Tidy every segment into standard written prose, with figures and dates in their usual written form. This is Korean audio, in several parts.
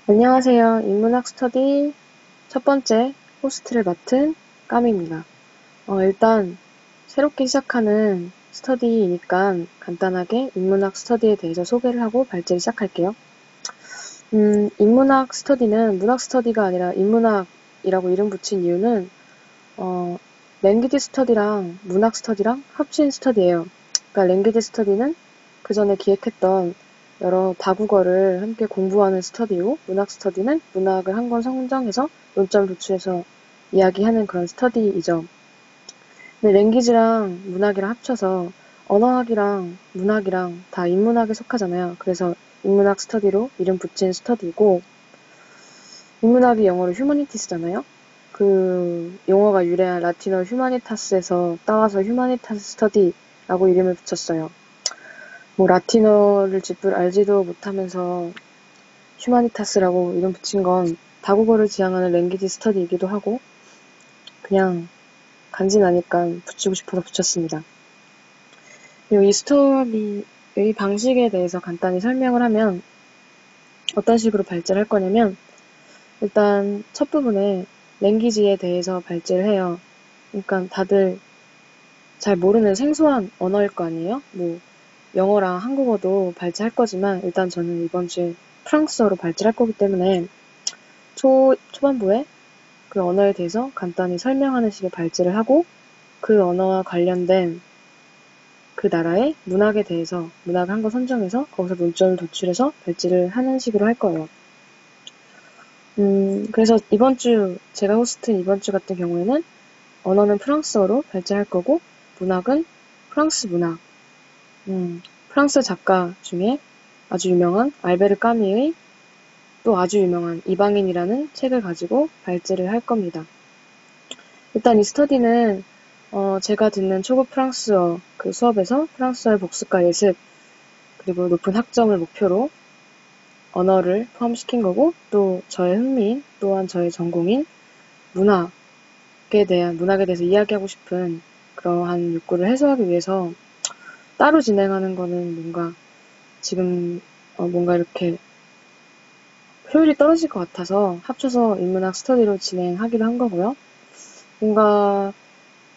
안녕하세요. 인문학 스터디 첫 번째 호스트를 맡은 까미입니다. 일단 새롭게 시작하는 스터디이니까 간단하게 인문학 스터디에 대해서 소개를 하고 발제를 시작할게요. 인문학 스터디는 문학 스터디가 아니라 인문학이라고 이름 붙인 이유는 랭귀지 스터디랑 문학 스터디랑 합친 스터디예요. 그러니까 랭귀지 스터디는 그 전에 기획했던 여러 다국어를 함께 공부하는 스터디고, 문학 스터디는 문학을 한 권 선정해서 논점 도출해서 이야기하는 그런 스터디이죠. 근데 랭귀지랑 문학이랑 합쳐서 언어학이랑 문학이랑 다 인문학에 속하잖아요. 그래서 인문학 스터디로 이름 붙인 스터디고, 인문학이 영어로 휴머니티스잖아요. 그 용어가 유래한 라틴어 휴마니타스에서 따와서 휴마니타스 스터디라고 이름을 붙였어요. 뭐 라틴어를 쥐뿔 알지도 못하면서 휴마니타스라고 이름 붙인 건 다국어를 지향하는 랭귀지 스터디이기도 하고, 그냥 간지 나니까 붙이고 싶어서 붙였습니다. 그리고 이 스터디의 방식에 대해서 간단히 설명을 하면 어떤 식으로 발제를 할 거냐면, 일단 첫 부분에 랭귀지에 대해서 발제를 해요. 그러니까 다들 잘 모르는 생소한 언어일 거 아니에요? 뭐 영어랑 한국어도 발제할 거지만 일단 저는 이번 주에 프랑스어로 발제할 거기 때문에 초반부에 그 언어에 대해서 간단히 설명하는 식의 발제를 하고, 그 언어와 관련된 그 나라의 문학에 대해서 문학을 한 거 선정해서 거기서 논점을 도출해서 발제를 하는 식으로 할 거예요. 그래서 제가 호스트인 이번 주 같은 경우에는 언어는 프랑스어로 발제할 거고, 문학은 프랑스 문학. 프랑스 작가 중에 아주 유명한 알베르 까미의 또 아주 유명한 이방인이라는 책을 가지고 발제를 할 겁니다. 일단 이 스터디는 제가 듣는 초급 프랑스어 그 수업에서 프랑스어의 복습과 예습, 그리고 높은 학점을 목표로 언어를 포함시킨 거고, 또 저의 흥미인, 또한 저의 전공인 문학에 대해서 이야기하고 싶은 그러한 욕구를 해소하기 위해서 따로 진행하는 거는 뭔가 지금 뭔가 이렇게 효율이 떨어질 것 같아서 합쳐서 인문학 스터디로 진행하기로 한 거고요. 뭔가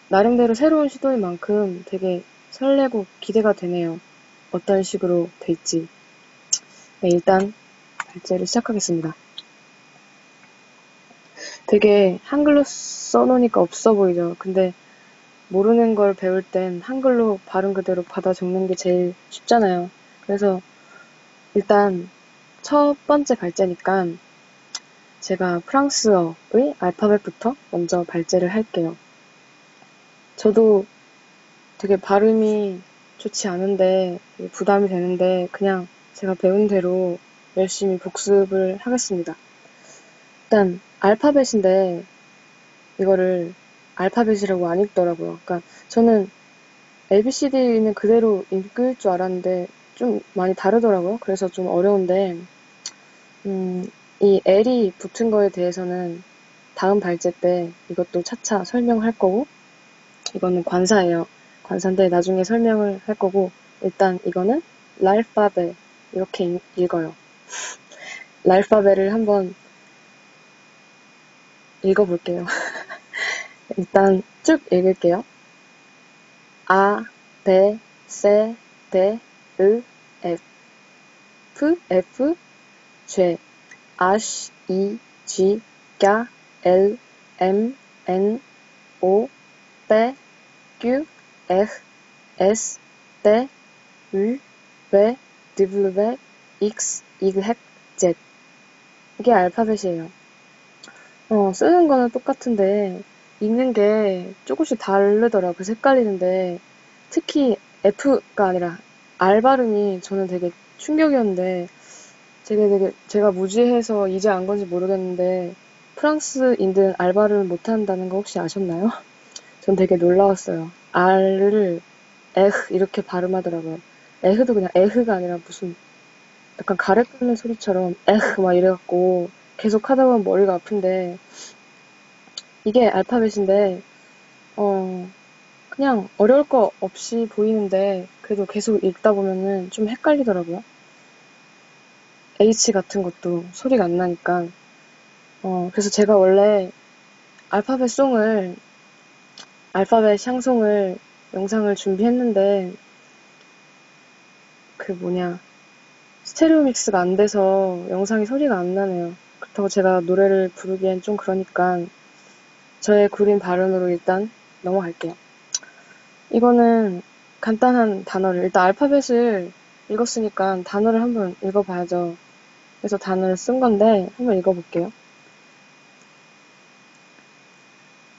나름대로 새로운 시도인 만큼 되게 설레고 기대가 되네요. 어떤 식으로 될지. 네, 일단 발제를 시작하겠습니다. 되게 한글로 써놓으니까 없어 보이죠. 근데 모르는 걸 배울 땐 한글로 발음 그대로 받아 적는 게 제일 쉽잖아요. 그래서 일단 첫 번째 발제니까 제가 프랑스어의 알파벳부터 먼저 발제를 할게요. 저도 되게 발음이 좋지 않은데 부담이 되는데 그냥 제가 배운 대로 열심히 복습을 하겠습니다. 일단 알파벳인데 이거를 알파벳이라고 안 읽더라고요. 그러니까 저는 ABCD는 그대로 읽을 줄 알았는데 좀 많이 다르더라고요. 그래서 좀 어려운데 이 L이 붙은 거에 대해서는 다음 발제 때 이것도 차차 설명할 거고, 이거는 관사예요. 관사인데 나중에 설명을 할 거고, 일단 이거는 랄파베 이렇게 읽어요. 랄파베를 한번 읽어볼게요. 일단 쭉 읽을게요. 아, 데, 세, 데, 으, F, 죄, 아쉬, 이, 쥐, 갸, 엘, M, N, O, 빼, Q, X, S, 때, 울, V, W, X, Y, Z. 이게 알파벳이에요. 쓰는 거는 똑같은데 읽는 게 조금씩 다르더라고요. 그래서 헷갈리는데, 특히 F가 아니라 R 발음이 저는 되게 충격이었는데, 제가 무지해서 이제 안 건지 모르겠는데 프랑스인들은 R 발음을 못한다는 거 혹시 아셨나요? 전 되게 놀라웠어요. R를 에흐 이렇게 발음하더라고요. 에흐도 그냥 에흐가 아니라 무슨 약간 가래 끓는 소리처럼 에흐 막 이래갖고 계속 하다 보면 머리가 아픈데, 이게 알파벳인데 그냥 어려울 거 없이 보이는데 그래도 계속 읽다 보면은 좀 헷갈리더라고요. H 같은 것도 소리가 안 나니까. 그래서 제가 원래 알파벳 샹송을 영상을 준비했는데, 스테레오 믹스가 안 돼서 영상이 소리가 안 나네요. 그렇다고 제가 노래를 부르기엔 좀 그러니까 저의 구린 발음으로 일단 넘어갈게요. 이거는 간단한 단어를, 일단 알파벳을 읽었으니까 단어를 한번 읽어봐야죠. 그래서 단어를 쓴 건데 한번 읽어볼게요.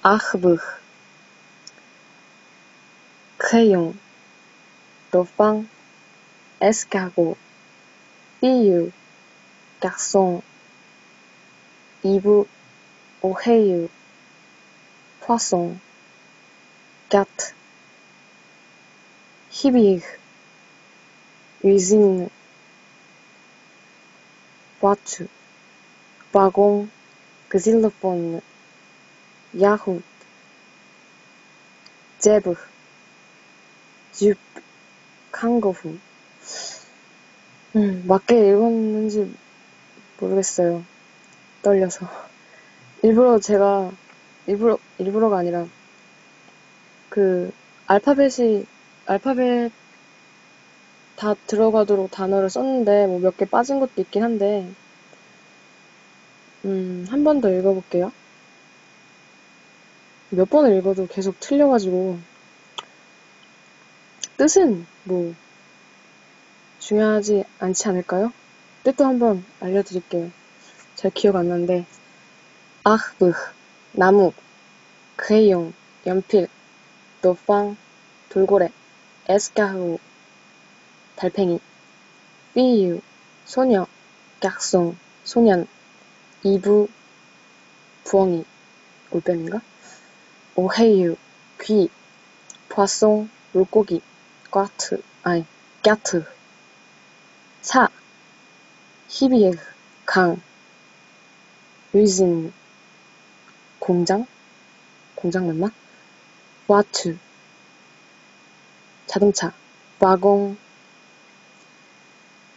아흐브, 크레용, 도팡, 에스카고, 삐유, garçon, 이브, 오헤유, poisson, gâte, hibier, usine, voiture, wagon, xylophone, yacht, zèbre, jupe, kangourou. 맞게 읽었는지 모르겠어요. 떨려서. 일부러가 아니라, 알파벳 다 들어가도록 단어를 썼는데, 뭐 몇 개 빠진 것도 있긴 한데, 한 번 더 읽어볼게요. 몇 번을 읽어도 계속 틀려가지고, 뜻은 뭐, 중요하지 않지 않을까요? 뜻도 한번 알려드릴게요. 잘 기억 안 나는데, 아흐브, 나무, 크레용, 연필, 노팡, 돌고래, 에스카흐, 달팽이, 삐유, 소녀, 깍송, 소년, 이브, 부엉이, 올빼미인가? 오헤유, 귀, 포아송, 물고기, 갸트, 사, 히비에흐, 강, 유진, 공장 맞나? 와트, 자동차, 와공,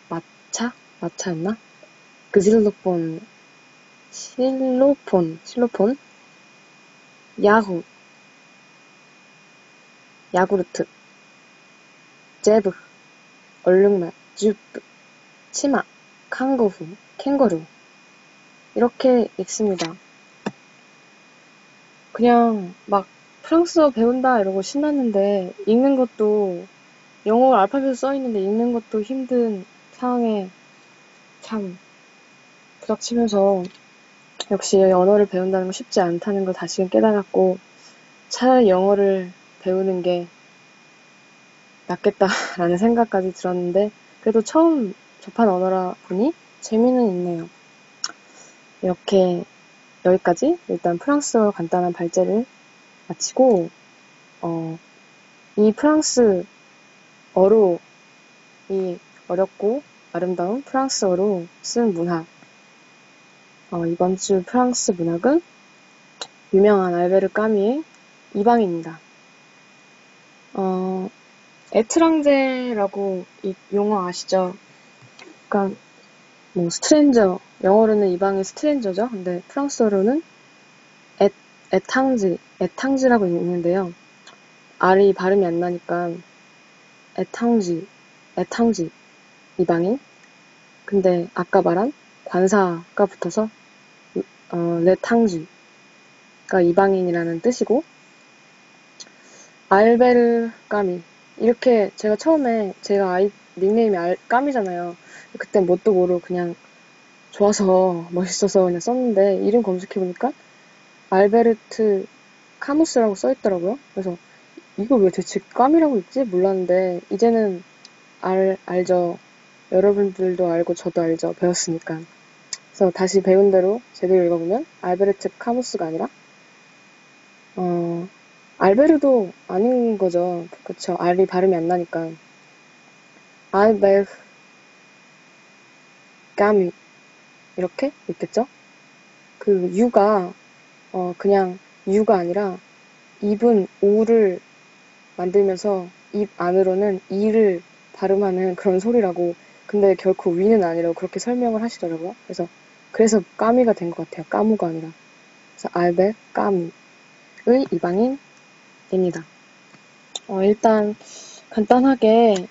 마차였나? 실로폰, 야후, 야구르트, 제브, 얼룩말, 주프, 치마, 캥거루. 이렇게 읽습니다. 그냥 막 프랑스어 배운다 이러고 신났는데 읽는 것도 영어 알파벳 써있는데 읽는 것도 힘든 상황에 참 부닥치면서 역시 언어를 배운다는 건 쉽지 않다는 걸 다시금 깨달았고 차라리 영어를 배우는 게 낫겠다라는 생각까지 들었는데 그래도 처음 접한 언어라 보니 재미는 있네요. 이렇게 여기까지 일단 프랑스어 간단한 발제를 마치고 이 프랑스어로 이 어렵고 아름다운 프랑스어로 쓴 문학 이번 주 프랑스 문학은 유명한 알베르 까뮈의 이방인입니다. 에트랑제라고 이 용어 아시죠? 그러니까 뭐 스트레인저, 영어로는 이방인 스트레인저죠. 근데 프랑스어로는 에탕지라고 읽는데요. R이 발음이 안 나니까 에탕지, 이방인. 근데 아까 말한 관사가 붙어서 레탕지가 이방인이라는 뜻이고 알베르 까미 이렇게 제가 처음에 제가 닉네임이 까미잖아요. 그때 뭣도 모르고 그냥 좋아서 멋있어서 그냥 썼는데 이름 검색해보니까 알베르트 카무스라고 써있더라고요. 그래서 이거 왜 대체 까미라고 읽지? 몰랐는데 이제는 알죠. 여러분들도 알고 저도 알죠. 배웠으니까. 그래서 다시 배운 대로 제대로 읽어보면 알베르트 카무스가 아니라 알베르도 아닌 거죠. 그쵸. R이 발음이 안 나니까. 알베르 까미 이렇게 읽겠죠? 그 U가 그냥 U가 아니라 입은 O를 만들면서 입 안으로는 E를 발음하는 그런 소리라고 근데 결코 위는 아니라고 그렇게 설명을 하시더라고요. 그래서 까미가 된 것 같아요. 까무가 아니라. 그래서 알베 까미의 이방인입니다. 일단 간단하게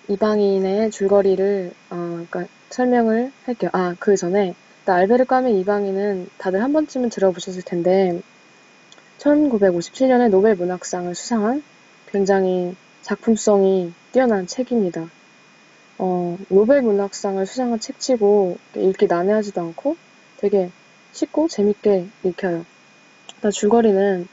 이방인의 줄거리를 그러니까 설명을 할게요. 그 전에 알베르 까미 이방인은 다들 한 번쯤은 들어보셨을 텐데 1957년에 노벨 문학상을 수상한 굉장히 작품성이 뛰어난 책입니다. 노벨 문학상을 수상한 책치고 읽기 난해하지도 않고 되게 쉽고 재밌게 읽혀요. 일단 줄거리는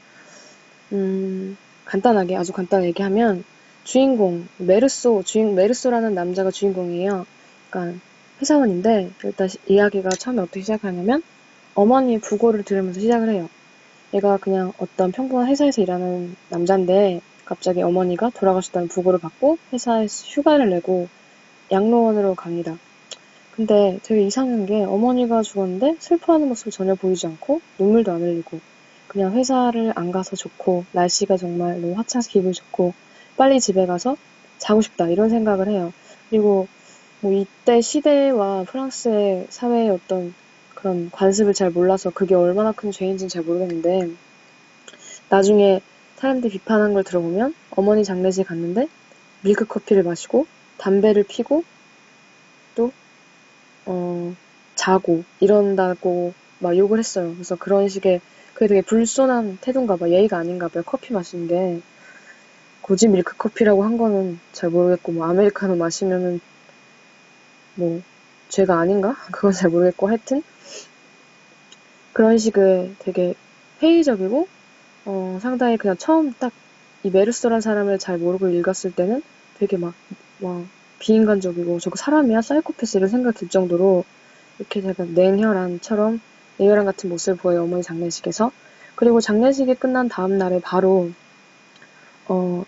아주 간단하게 얘기하면 주인공 메르소라는 남자가 주인공이에요. 그러니까 회사원인데 일단 이야기가 처음에 어떻게 시작하냐면 어머니의 부고를 들으면서 시작을 해요. 얘가 그냥 어떤 평범한 회사에서 일하는 남자인데 갑자기 어머니가 돌아가셨다는 부고를 받고 회사에서 휴가를 내고 양로원으로 갑니다. 근데 되게 이상한 게 어머니가 죽었는데 슬퍼하는 모습이 전혀 보이지 않고 눈물도 안 흘리고 그냥 회사를 안 가서 좋고 날씨가 정말 너무 화창해서 기분이 좋고 빨리 집에 가서 자고 싶다 이런 생각을 해요. 그리고 뭐 이때 시대와 프랑스의 사회의 어떤 그런 관습을 잘 몰라서 그게 얼마나 큰 죄인지는 잘 모르겠는데 나중에 사람들이 비판한 걸 들어보면 어머니 장례식 갔는데 밀크 커피를 마시고 담배를 피고 또 자고 이런다고 막 욕을 했어요. 그래서 그런 식의 그게 되게 불손한 태도인가 봐. 예의가 아닌가 봐요. 커피 마시는 게. 굳이 밀크 커피라고 한 거는 잘 모르겠고 뭐 아메리카노 마시면은 뭐 죄가 아닌가? 그건 잘 모르겠고 하여튼 그런 식의 되게 회의적이고 상당히 그냥 처음 딱 이 메르소란 사람을 잘 모르고 읽었을 때는 되게 막 비인간적이고 저거 사람이야? 사이코패스 이런 생각 들 정도로 이렇게 약간 냉혈한 같은 모습을 보여요. 어머니 장례식에서. 그리고 장례식이 끝난 다음 날에 바로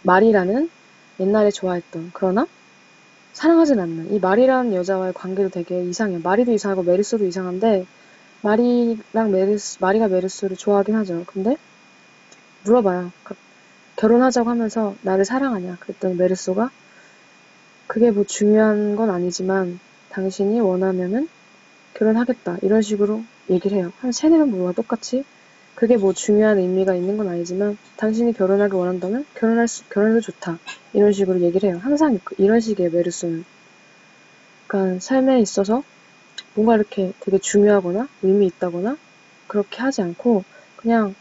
마리라는 옛날에 좋아했던 그러나 사랑하진 않는 이 마리라는 여자와의 관계도 되게 이상해요. 마리도 이상하고 메르소도 이상한데 마리가 메르소를 좋아하긴 하죠. 근데 물어봐요. 결혼하자고 하면서 나를 사랑하냐? 그랬더니 메르소가 그게 뭐 중요한 건 아니지만 당신이 원하면은 결혼하겠다. 이런 식으로 얘기를 해요. 한 3-4번 물어봐 똑같이. 그게 뭐 중요한 의미가 있는 건 아니지만 당신이 결혼하길 원한다면 결혼해도 좋다. 이런 식으로 얘기를 해요. 항상 이런 식의 메르소는. 그러니까 삶에 있어서 뭔가 이렇게 되게 중요하거나 의미 있다거나 그렇게 하지 않고 그냥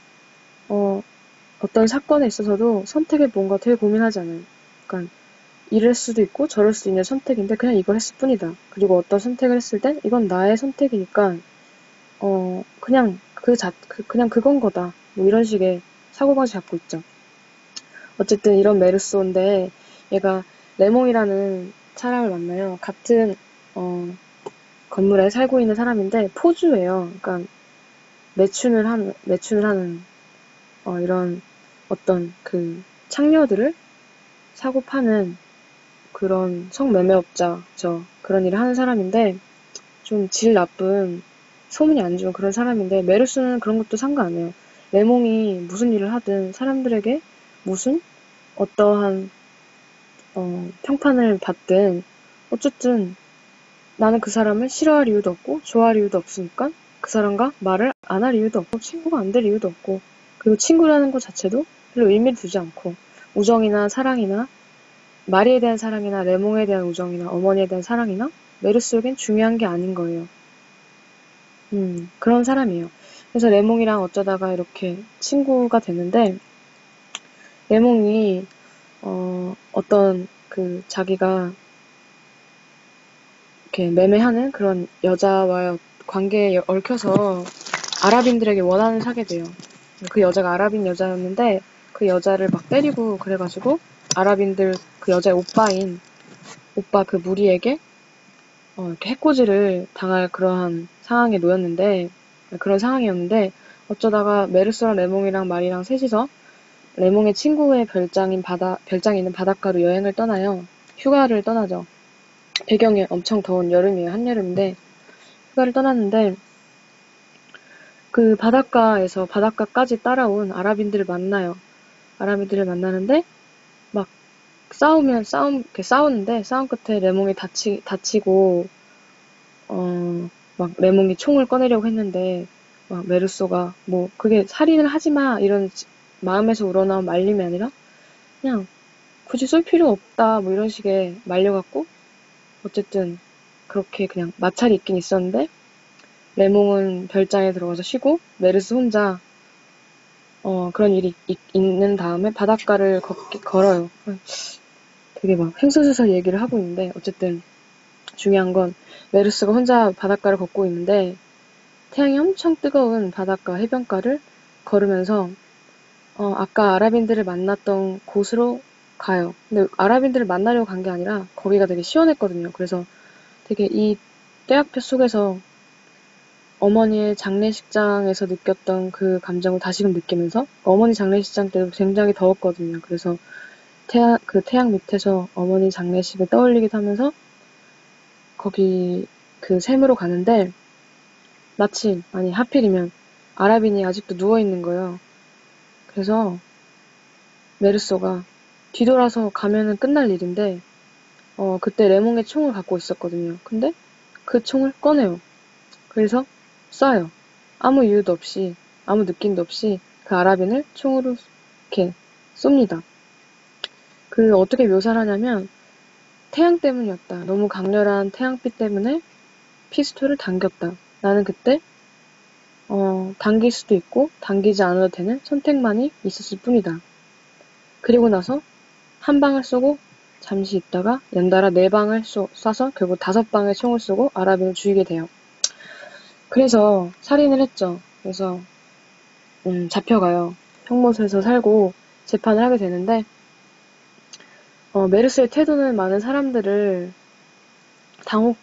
어떤 사건에 있어서도 선택에 뭔가 되게 고민하지 않아요. 그러니까 이럴 수도 있고 저럴 수도 있는 선택인데 그냥 이걸 했을 뿐이다. 그리고 어떤 선택을 했을 땐 이건 나의 선택이니까 그냥 그건 거다. 뭐 이런 식의 사고방식 갖고 있죠. 어쨌든 이런 메르소인데 얘가 레몽이라는 사람을 만나요. 같은 건물에 살고 있는 사람인데 포주예요. 그러니까 매춘을 하는 이런 어떤 그 창녀들을 사고 파는 그런 성매매업자죠. 그런 일을 하는 사람인데 좀 질 나쁜 소문이 안 좋은 그런 사람인데 메르스는 그런 것도 상관 안 해요. 레몽이 무슨 일을 하든 사람들에게 무슨 어떠한 평판을 받든 어쨌든 나는 그 사람을 싫어할 이유도 없고 좋아할 이유도 없으니까 그 사람과 말을 안 할 이유도 없고 친구가 안 될 이유도 없고 그리고 친구라는 것 자체도 별로 의미를 두지 않고 우정이나 사랑이나 마리에 대한 사랑이나 레몽에 대한 우정이나 어머니에 대한 사랑이나 메르스에겐 중요한 게 아닌 거예요. 그런 사람이에요. 그래서 레몽이랑 어쩌다가 이렇게 친구가 됐는데 레몽이 어떤 그 자기가 이렇게 매매하는 그런 여자와의 관계에 얽혀서 아랍인들에게 원한을 사게 돼요. 그 여자가 아랍인 여자였는데 그 여자를 막 때리고 그래가지고 아랍인들 그 여자의 오빠 그 무리에게 이렇게 해코지를 당할 그러한 그런 상황이었는데 어쩌다가 메르스랑 레몽이랑 마리랑 셋이서 레몽의 친구의 별장이 있는 바닷가로 여행을 떠나요. 휴가를 떠나죠. 배경이 엄청 더운 여름이에요. 한여름인데 휴가를 떠났는데 그 바닷가까지 따라온 아랍인들을 만나요. 아랍인들을 만나는데 막 이렇게 싸우는데, 싸움 끝에 레몽이 다치고, 막 레몽이 총을 꺼내려고 했는데, 막 메르소가, 뭐, 그게 살인을 하지 마, 이런 마음에서 우러나온 말림이 아니라, 그냥, 굳이 쏠 필요 없다, 뭐 이런 식의 말려갖고, 어쨌든, 그렇게 그냥 마찰이 있긴 있었는데, 레몽은 별장에 들어가서 쉬고, 메르스 혼자, 그런 일이 있는 다음에 바닷가를 걸어요. 되게 막 횡설수설 얘기를 하고 있는데, 어쨌든, 중요한 건, 메르스가 혼자 바닷가를 걷고 있는데, 태양이 엄청 뜨거운 바닷가, 해변가를 걸으면서, 아까 아랍인들을 만났던 곳으로 가요. 근데 아랍인들을 만나려고 간 게 아니라, 거기가 되게 시원했거든요. 그래서 되게 이 떼약볕 속에서 어머니의 장례식장에서 느꼈던 그 감정을 다시금 느끼면서, 어머니 장례식장 때도 굉장히 더웠거든요. 그래서 그 태양 밑에서 어머니 장례식을 떠올리기도 하면서, 거기 그 샘으로 가는데, 마침, 아니, 하필이면 아랍인이 아직도 누워있는 거예요. 그래서 메르소가 뒤돌아서 가면은 끝날 일인데, 그때 레몽의 총을 갖고 있었거든요. 근데 그 총을 꺼내요. 그래서 쏴요. 아무 이유도 없이, 아무 느낌도 없이 그 아랍인을 총으로 이렇게 쏩니다. 그 어떻게 묘사를 하냐면, 태양 때문이었다. 너무 강렬한 태양빛 때문에 피스톨을 당겼다. 나는 그때 당길 수도 있고 당기지 않아도 되는 선택만이 있었을 뿐이다. 그리고 나서 한 방을 쏘고 잠시 있다가 연달아 4방을 쏴서 결국 5방의 총을 쏘고 아랍인을 죽이게 돼요. 그래서 살인을 했죠. 그래서 잡혀가요. 형무소에서 살고 재판을 하게 되는데, 메르스의 태도는 많은 사람들을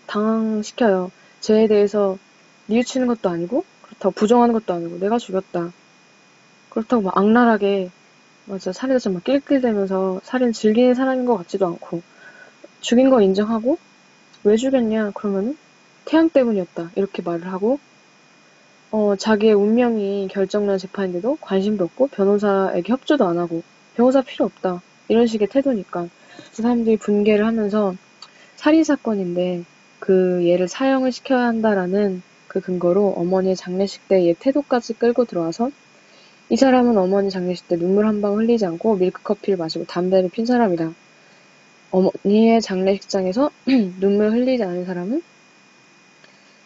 당황시켜요. 죄에 대해서 뉘우치는 것도 아니고, 그렇다고 부정하는 것도 아니고, 내가 죽였다. 그렇다고 막 악랄하게, 맞아, 살인해서 막 낄낄대면서 살인 즐기는 사람인 것 같지도 않고, 죽인 거 인정하고, 왜 죽였냐? 그러면은, 태양 때문이었다. 이렇게 말을 하고, 자기의 운명이 결정난 재판인데도 관심도 없고, 변호사에게 협조도 안 하고, 변호사 필요 없다. 이런 식의 태도니까, 그 사람들이 분개를 하면서, 살인사건인데 그 얘를 사형을 시켜야 한다라는 그 근거로 어머니의 장례식 때 얘 태도까지 끌고 들어와서, 이 사람은 어머니 장례식 때 눈물 한 방 흘리지 않고 밀크커피를 마시고 담배를 핀 사람이다. 어머니의 장례식장에서 눈물 흘리지 않은 사람은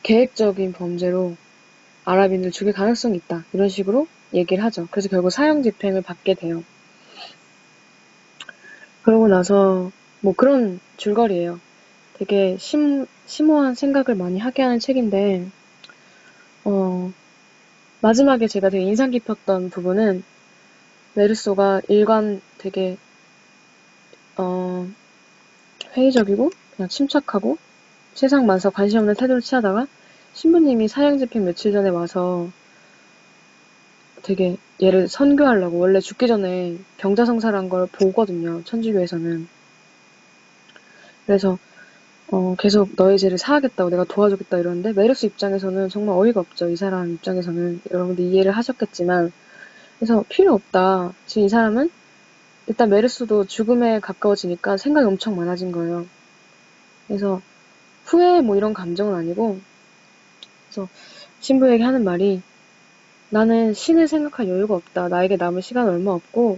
계획적인 범죄로 아랍인을 죽일 가능성이 있다. 이런 식으로 얘기를 하죠. 그래서 결국 사형 집행을 받게 돼요. 그러고 나서 뭐 그런 줄거리예요. 되게 심오한 생각을 많이 하게 하는 책인데, 마지막에 제가 되게 인상 깊었던 부분은, 메르소가 일관 되게, 회의적이고, 그냥 침착하고, 세상 만사 관심 없는 태도를 취하다가, 신부님이 사형 집행 며칠 전에 와서 되게 얘를 선교하려고, 원래 죽기 전에 병자성사란 걸 보거든요, 천주교에서는. 그래서 계속 너의 죄를 사하겠다고, 내가 도와주겠다 이러는데, 메르스 입장에서는 정말 어이가 없죠. 이 사람 입장에서는 여러분들 이해를 하셨겠지만, 그래서 필요 없다. 지금 이 사람은 일단 메르스도 죽음에 가까워지니까 생각이 엄청 많아진 거예요. 그래서 후회 뭐 이런 감정은 아니고, 그래서 신부에게 하는 말이, 나는 신을 생각할 여유가 없다. 나에게 남을 시간 얼마 없고,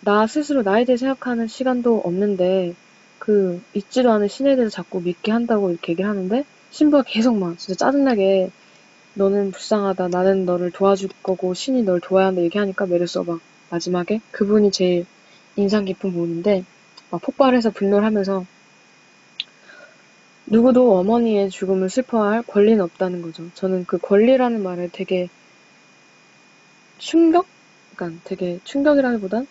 나 스스로 나에 대해 생각하는 시간도 없는데, 있지도 않은 신에 대해서 자꾸 믿게 한다고 이렇게 얘기를 하는데, 신부가 계속 막 진짜 짜증나게, 너는 불쌍하다. 나는 너를 도와줄 거고 신이 널 도와야 한다 얘기하니까, 메르소가 막 마지막에 그분이 제일 인상 깊은 부분인데, 막 폭발해서 분노를 하면서, 누구도 어머니의 죽음을 슬퍼할 권리는 없다는 거죠. 저는 그 권리라는 말에 되게 그러니까 되게 충격이라기보단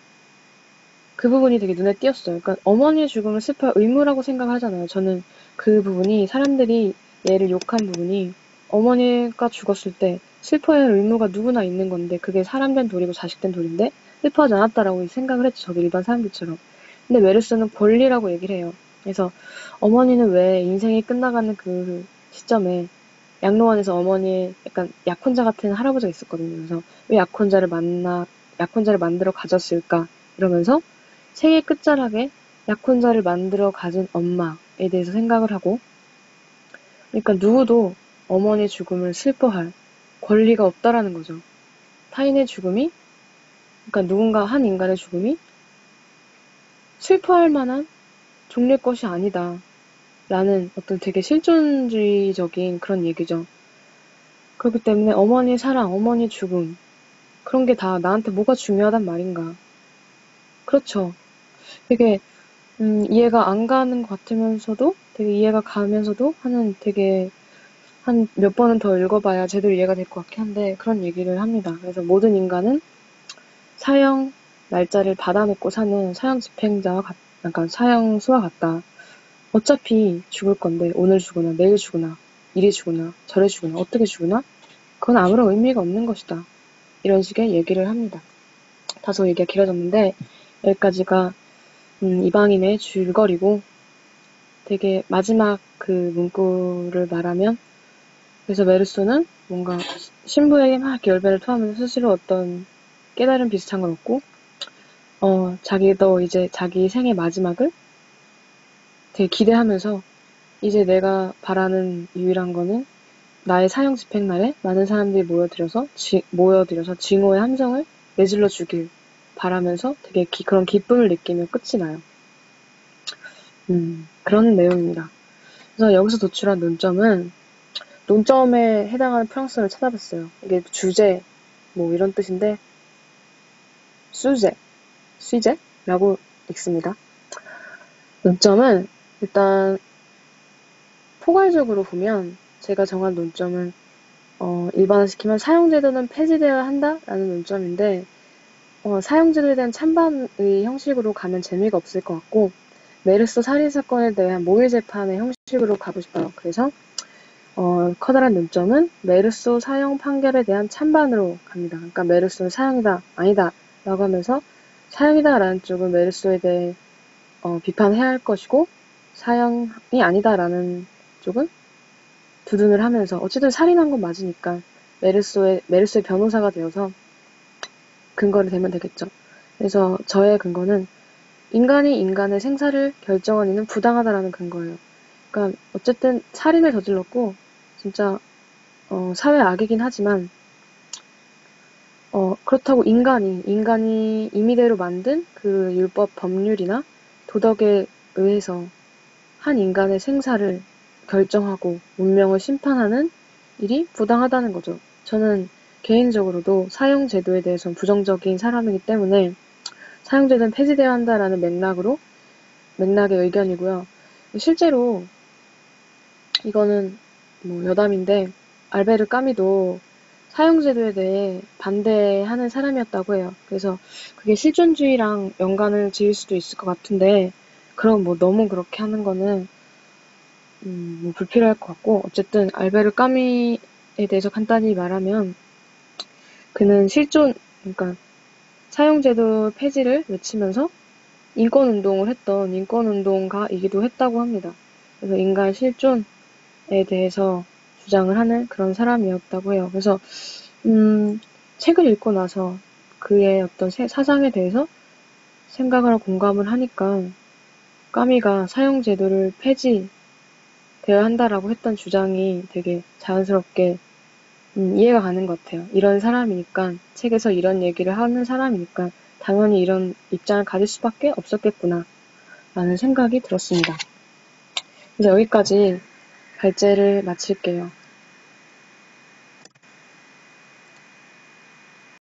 그 부분이 되게 눈에 띄었어요. 그러니까 어머니의 죽음을 슬퍼할 의무라고 생각을 하잖아요. 저는 그 부분이, 사람들이 얘를 욕한 부분이, 어머니가 죽었을 때 슬퍼할 의무가 누구나 있는 건데, 그게 사람 된 도리고 자식 된 도리인데 슬퍼하지 않았다라고 생각을 했죠. 저도 일반 사람들처럼. 근데 메르스는 권리라고 얘기를 해요. 그래서 어머니는 왜 인생이 끝나가는 그 시점에 양로원에서 어머니의 약간 약혼자 같은 할아버지가 있었거든요. 그래서 왜 약혼자를 만들어 가졌을까? 이러면서 생의 끝자락에 약혼자를 만들어 가진 엄마에 대해서 생각을 하고, 그러니까 누구도 어머니의 죽음을 슬퍼할 권리가 없다라는 거죠. 타인의 죽음이, 그러니까 누군가 한 인간의 죽음이 슬퍼할 만한 종류의 것이 아니다. 라는 어떤 되게 실존주의적인 그런 얘기죠. 그렇기 때문에 어머니의 사랑, 어머니의 죽음, 그런 게 다 나한테 뭐가 중요하단 말인가. 그렇죠. 되게 이해가 안 가는 것 같으면서도 되게 이해가 가면서도 하는 되게 한 몇 번은 더 읽어봐야 제대로 이해가 될 것 같긴 한데 그런 얘기를 합니다. 그래서 모든 인간은 사형 날짜를 받아놓고 사는 사형 집행자와 약간 사형수와 같다. 어차피 죽을 건데 오늘 죽으나 내일 죽으나 이리 죽으나 저리 죽으나 어떻게 죽으나 그건 아무런 의미가 없는 것이다. 이런 식의 얘기를 합니다. 다소 얘기가 길어졌는데 여기까지가 이방인의 줄거리고 되게 마지막 그 문구를 말하면 그래서 메르소는 뭔가 신부에게 막 열배를 토하면서 스스로 어떤 깨달음 비슷한 걸 얻고 자기도 이제 자기 생의 마지막을 되게 기대하면서 이제 내가 바라는 유일한 거는 나의 사형 집행 날에 많은 사람들이 모여들여서 증오의 함성을 내질러 주길 바라면서 되게 그런 기쁨을 느끼며 끝이 나요. 그런 내용입니다. 그래서 여기서 도출한 논점은 논점에 해당하는 프랑스어를 찾아봤어요. 이게 주제 뭐 이런 뜻인데 수제라고 읽습니다. 논점은 일단 포괄적으로 보면 제가 정한 논점은 일반화시키면 사형제도는 폐지되어야 한다라는 논점인데 사형제도에 대한 찬반의 형식으로 가면 재미가 없을 것 같고 메르소 살인사건에 대한 모의재판의 형식으로 가고 싶어요. 그래서 커다란 논점은 메르소 사형 판결에 대한 찬반으로 갑니다. 그러니까 메르소는 사형이다, 아니다 라고 하면서 사형이다 라는 쪽은 메르소에 대해 비판해야 할 것이고 사형이 아니다 라는 쪽은 두둔을 하면서 어쨌든 살인한 건 맞으니까 메르소의 변호사가 되어서 근거를 대면 되겠죠. 그래서 저의 근거는 인간이 인간의 생사를 결정하는 이는 부당하다라는 근거예요. 그러니까 어쨌든 살인을 저질렀고 진짜 사회 악이긴 하지만 그렇다고 인간이 임의대로 만든 그 율법 법률이나 도덕에 의해서 한 인간의 생사를 결정하고 운명을 심판하는 일이 부당하다는 거죠. 저는 개인적으로도 사형제도에 대해서는 부정적인 사람이기 때문에 사형제도는 폐지되어야 한다라는 맥락의 의견이고요. 실제로 이거는 뭐 여담인데 알베르 까미도 사형제도에 대해 반대하는 사람이었다고 해요. 그래서 그게 실존주의랑 연관을 지을 수도 있을 것 같은데 그럼 뭐 너무 그렇게 하는 거는 뭐 불필요할 것 같고 어쨌든 알베르 까미에 대해서 간단히 말하면 그는 그러니까 사형제도 폐지를 외치면서 인권운동을 했던 인권운동가이기도 했다고 합니다. 그래서 인간 실존에 대해서 주장을 하는 그런 사람이었다고 해요. 그래서 책을 읽고 나서 그의 어떤 사상에 대해서 생각을 하고 공감을 하니까 까미가 사형제도를 폐지되어야 한다라고 했던 주장이 되게 자연스럽게 이해가 가는 것 같아요. 이런 사람이니까 책에서 이런 얘기를 하는 사람이니까 당연히 이런 입장을 가질 수밖에 없었겠구나 라는 생각이 들었습니다. 이제 여기까지 발제를 마칠게요.